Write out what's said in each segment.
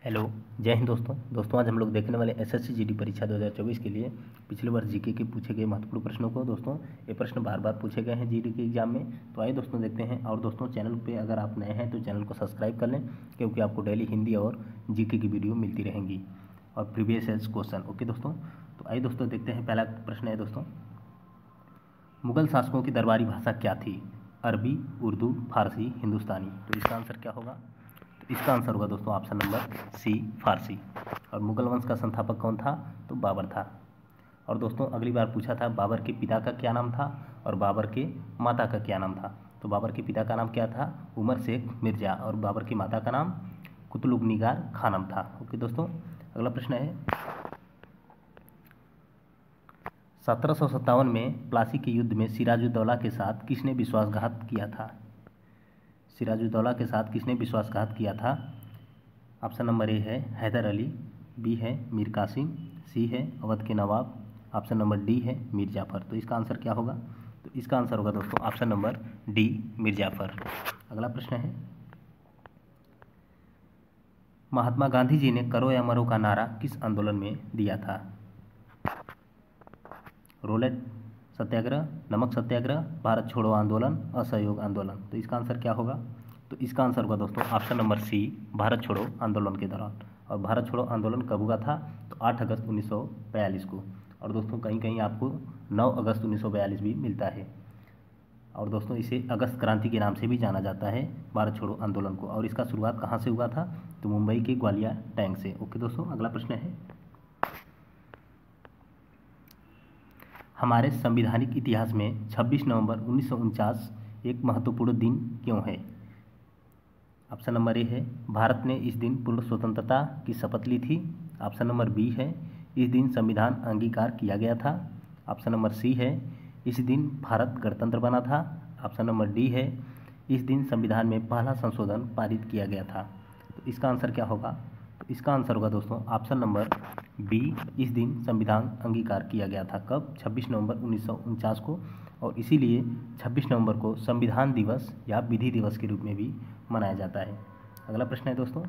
Hello, जय हिंद दोस्तों आज हम लोग देखने वाले एसएससी जीडी परीक्षा 2024 के लिए पिछले वर्ष जीके के पूछे गए महत्वपूर्ण प्रश्नों को। दोस्तों ये प्रश्न बार बार पूछे गए हैं जीडी के एग्जाम में, तो आइए दोस्तों देखते हैं। और दोस्तों चैनल पे अगर आप नए हैं तो चैनल को सब्सक्राइब कर लें, क्योंकि आपको डेली हिंदी और जीके की वीडियो मिलती रहेंगी और प्रीवियस ईयर क्वेश्चन। ओके दोस्तों, तो आइए दोस्तों देखते हैं। पहला प्रश्न है दोस्तों, मुगल शासकों की दरबारी भाषा क्या थी? अरबी, उर्दू, फारसी, हिंदुस्तानी। तो इसका आंसर क्या होगा? इसका आंसर होगा दोस्तों ऑप्शन नंबर सी, फारसी। और मुगल वंश का संस्थापक कौन था? तो बाबर था। और दोस्तों अगली बार पूछा था बाबर के पिता का क्या नाम था और बाबर के माता का क्या नाम था। तो बाबर के पिता का नाम क्या था? उमर शेख मिर्जा। और बाबर की माता का नाम कुतुबुन्निगार खानम था। ओके दोस्तों, अगला प्रश्न है, 1757 में प्लासी के युद्ध में सिराजुद्दौला के साथ किसने विश्वासघात किया था? सिराजुद्दौला के साथ किसने विश्वासघात किया था? ऑप्शन नंबर ए है हैदर अली, बी है मीर कासिम, सी है अवध के नवाब, ऑप्शन नंबर डी है मीर जाफ़र। तो इसका आंसर क्या होगा? तो इसका आंसर होगा दोस्तों option number D, Mir Jafar. अगला प्रश्न है, महात्मा गांधी जी ने करो या मरो का नारा किस आंदोलन में दिया था? रोलेट सत्याग्रह, नमक सत्याग्रह, भारत छोड़ो आंदोलन, असहयोग आंदोलन। तो इसका आंसर क्या होगा? तो इसका आंसर होगा दोस्तों ऑप्शन नंबर सी, भारत छोड़ो आंदोलन के दौरान। और भारत छोड़ो आंदोलन कब हुआ था? तो 8 अगस्त 1942 को। और दोस्तों कहीं कहीं आपको 9 अगस्त 1942 भी मिलता है। और दोस्तों इसे अगस्त क्रांति के नाम से भी जाना जाता है, भारत छोड़ो आंदोलन को। और इसका शुरुआत कहाँ से हुआ था? तो मुंबई के ग्वालिया टैंक से। ओके दोस्तों, अगला प्रश्न है, हमारे संवैधानिक इतिहास में 26 नवंबर 1949 एक महत्वपूर्ण दिन क्यों है? ऑप्शन नंबर ए है भारत ने इस दिन पूर्ण स्वतंत्रता की शपथ ली थी। ऑप्शन नंबर बी है इस दिन संविधान अंगीकार किया गया था। ऑप्शन नंबर सी है इस दिन भारत गणतंत्र बना था। ऑप्शन नंबर डी है इस दिन संविधान में पहला संशोधन पारित किया गया था। तो इसका आंसर क्या होगा? तो इसका आंसर होगा दोस्तों ऑप्शन नंबर बी, इस दिन संविधान अंगीकार किया गया था। कब? 26 नवंबर 1949 को। और इसीलिए 26 नवंबर को संविधान दिवस या विधि दिवस के रूप में भी मनाया जाता है। अगला प्रश्न है दोस्तों,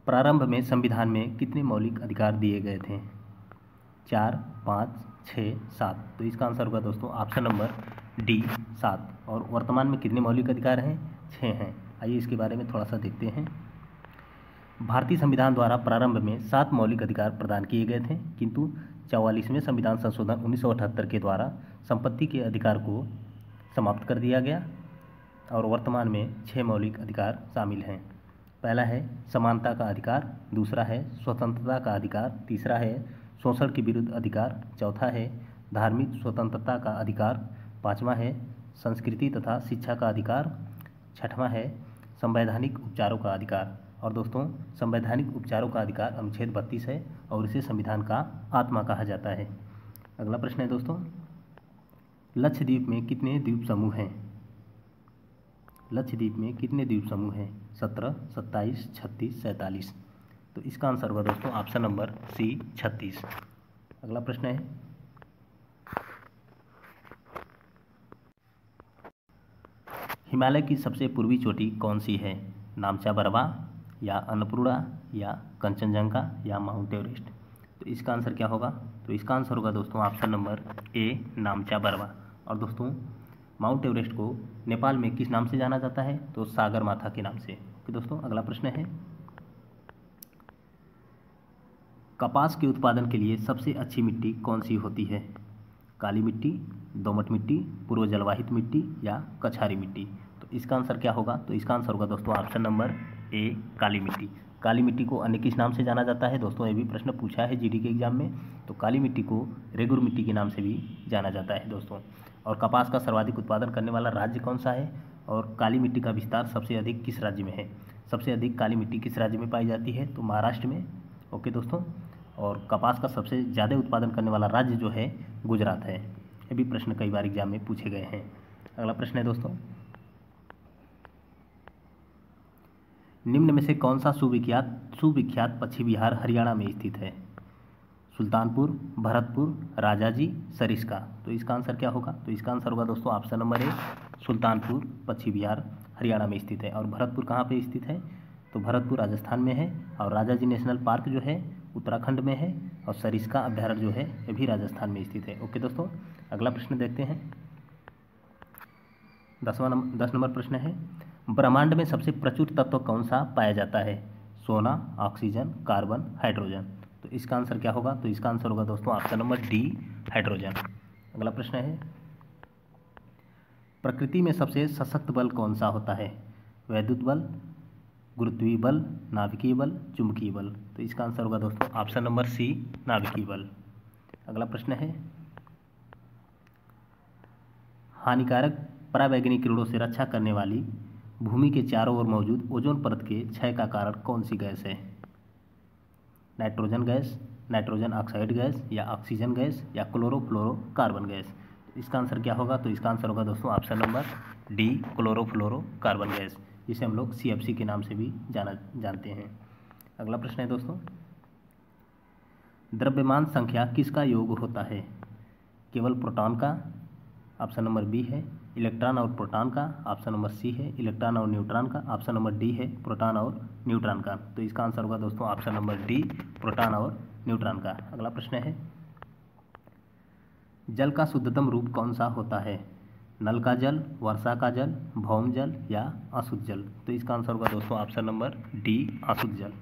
प्रारंभ में संविधान में कितने मौलिक अधिकार दिए गए थे? 4, 5, 6, 7। तो इसका आंसर होगा दोस्तों ऑप्शन नंबर डी, 7। और वर्तमान में कितने मौलिक अधिकार हैं? 6 हैं। आइए इसके बारे में थोड़ा सा देखते हैं। भारतीय संविधान द्वारा प्रारंभ में 7 मौलिक अधिकार प्रदान किए गए थे, किंतु 44वें संविधान संशोधन 1978 के द्वारा संपत्ति के अधिकार को समाप्त कर दिया गया और वर्तमान में 6 मौलिक अधिकार शामिल हैं। पहला है समानता का अधिकार, दूसरा है स्वतंत्रता का अधिकार, तीसरा है शोषण के विरुद्ध अधिकार, चौथा है धार्मिक स्वतंत्रता का अधिकार, पाँचवा है संस्कृति तथा शिक्षा का अधिकार, छठवां है संवैधानिक उपचारों का अधिकार। और दोस्तों संवैधानिक उपचारों का अधिकार अनुच्छेद 32 है और इसे संविधान का आत्मा कहा जाता है। अगला प्रश्न है दोस्तों, लक्षद्वीप में कितने द्वीप समूह हैं? लक्षद्वीप में कितने द्वीप समूह हैं? 17, 27, 36, 47। तो इसका आंसर होगा दोस्तों ऑप्शन नंबर सी, 36। अगला प्रश्न है, हिमालय की सबसे पूर्वी चोटी कौन सी है? नामचा बरवा या अन्नपूर्णा या कंचनजंगा या माउंट एवरेस्ट। तो इसका आंसर क्या होगा? तो इसका आंसर होगा दोस्तों ऑप्शन नंबर ए, नामचा बरवा। और दोस्तों माउंट एवरेस्ट को नेपाल में किस नाम से जाना जाता है? तो सागर माथा के नाम से। तो दोस्तों अगला प्रश्न है, कपास के उत्पादन के लिए सबसे अच्छी मिट्टी कौन सी होती है? काली मिट्टी, दोमट मिट्टी, पूर्व जलवाहित मिट्टी या कछारी मिट्टी। तो इसका आंसर क्या होगा? तो इसका आंसर होगा दोस्तों ऑप्शन नंबर ए, काली मिट्टी। काली मिट्टी को अन्य किस नाम से जाना जाता है? दोस्तों ये भी प्रश्न पूछा है जीडी के एग्जाम में। तो काली मिट्टी को रेगुर मिट्टी के नाम से भी जाना जाता है दोस्तों। और कपास का सर्वाधिक उत्पादन करने वाला राज्य कौन सा है? और काली मिट्टी का विस्तार सबसे अधिक किस राज्य में है? सबसे अधिक काली मिट्टी किस राज्य में पाई जाती है? तो महाराष्ट्र में। ओके दोस्तों, और कपास का सबसे ज़्यादा उत्पादन करने वाला राज्य जो है गुजरात है। ये भी प्रश्न कई बार एग्जाम में पूछे गए हैं। अगला प्रश्न है दोस्तों, निम्न में से कौन सा सुविख्यात पक्षी विहार हरियाणा में स्थित है? सुल्तानपुर, भरतपुर, राजाजी, सरिस्का। तो इसका आंसर क्या होगा? तो इसका आंसर होगा दोस्तों ऑप्शन नंबर ए, सुल्तानपुर पक्षी विहार हरियाणा में स्थित है। और भरतपुर कहाँ पे स्थित है? तो भरतपुर राजस्थान में है, और राजा जी नेशनल पार्क जो है उत्तराखंड में है, और सरिस्का अभ्यारण्य जो है ये भी राजस्थान में स्थित है। ओके दोस्तों, अगला प्रश्न देखते हैं। 10 नंबर प्रश्न है, ब्रह्मांड में सबसे प्रचुर तत्व कौन सा पाया जाता है? सोना, ऑक्सीजन, कार्बन, हाइड्रोजन। तो इसका आंसर क्या होगा? तो इसका आंसर होगा दोस्तों ऑप्शन नंबर डी, हाइड्रोजन। अगला प्रश्न है, प्रकृति में सबसे सशक्त बल कौन सा होता है? वैद्युत बल, गुरुत्वीय बल, नाभिकीय बल, चुंबकीय बल। तो इसका आंसर होगा दोस्तों ऑप्शन नंबर सी, नाभिकीय बल। अगला प्रश्न है, हानिकारक पराबैंगनी किरणों से रक्षा करने वाली भूमि के चारों ओर मौजूद ओजोन परत के क्षय का कारण कौन सी गैस है? Nitrogen gas, nitrogen oxide gas, या ऑक्सीजन गैस, या क्लोरोफ्लोरोकार्बन गैस। इसका आंसर क्या होगा? तो इसका आंसर होगा दोस्तों option number D, chlorofluorocarbon gas, जिसे हम लोग CFC के नाम से भी जानते हैं। अगला प्रश्न है दोस्तों, द्रव्यमान संख्या किसका योग होता है? केवल प्रोटॉन का, ऑप्शन नंबर बी है, इलेक्ट्रॉन और प्रोटॉन का, ऑप्शन नंबर सी है, इलेक्ट्रॉन और न्यूट्रॉन का, ऑप्शन नंबर डी है, प्रोटॉन और न्यूट्रॉन का। तो इसका आंसर होगा दोस्तों ऑप्शन नंबर डी, प्रोटॉन और न्यूट्रॉन का। अगला प्रश्न है, जल का शुद्धतम रूप कौन सा होता है? नल का जल, वर्षा का जल, भौम जल, या अशुद्ध जल। तो इसका आंसर होगा दोस्तों ऑप्शन नंबर डी, अशुद्ध जल।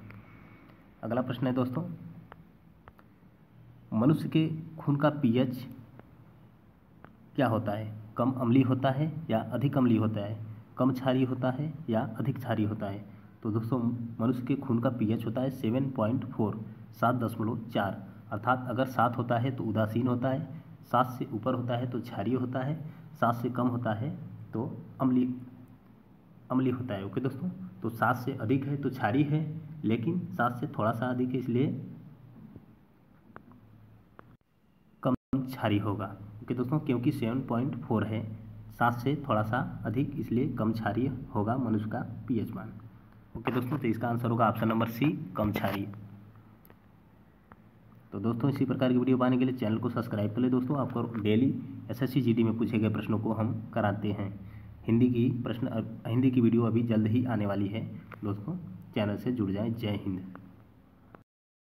अगला प्रश्न है दोस्तों, मनुष्य के खून का pH क्या होता है? कम अम्लीय होता है या अधिक अम्लीय होता है? कम क्षारीय होता है या अधिक क्षारीय होता है? तो दोस्तों मनुष्य के खून का pH होता है 7.4, 7.4। अर्थात अगर 7 होता है तो उदासीन होता है, 7 से ऊपर होता है तो क्षारीय होता है, 7 से कम होता है तो अम्लीय होता है। ओके दोस्तों, तो 7 से अधिक है तो क्षारीय है, लेकिन 7 से थोड़ा सा अधिक है इसलिए कम क्षारीय होगा। ओके दोस्तों, क्योंकि 7.4 है, 7 से थोड़ा सा अधिक, इसलिए कम क्षारीय होगा मनुष्य का pH मान। ओके दोस्तों, तो इसका आंसर होगा ऑप्शन नंबर सी, कम क्षारीय। तो दोस्तों इसी प्रकार की वीडियो पाने के लिए चैनल को सब्सक्राइब कर ले दोस्तों। आपको डेली SSC GD में पूछे गए प्रश्नों को हम कराते हैं। हिंदी की वीडियो अभी जल्द ही आने वाली है दोस्तों, चैनल से जुड़ जाएं। जय हिंद।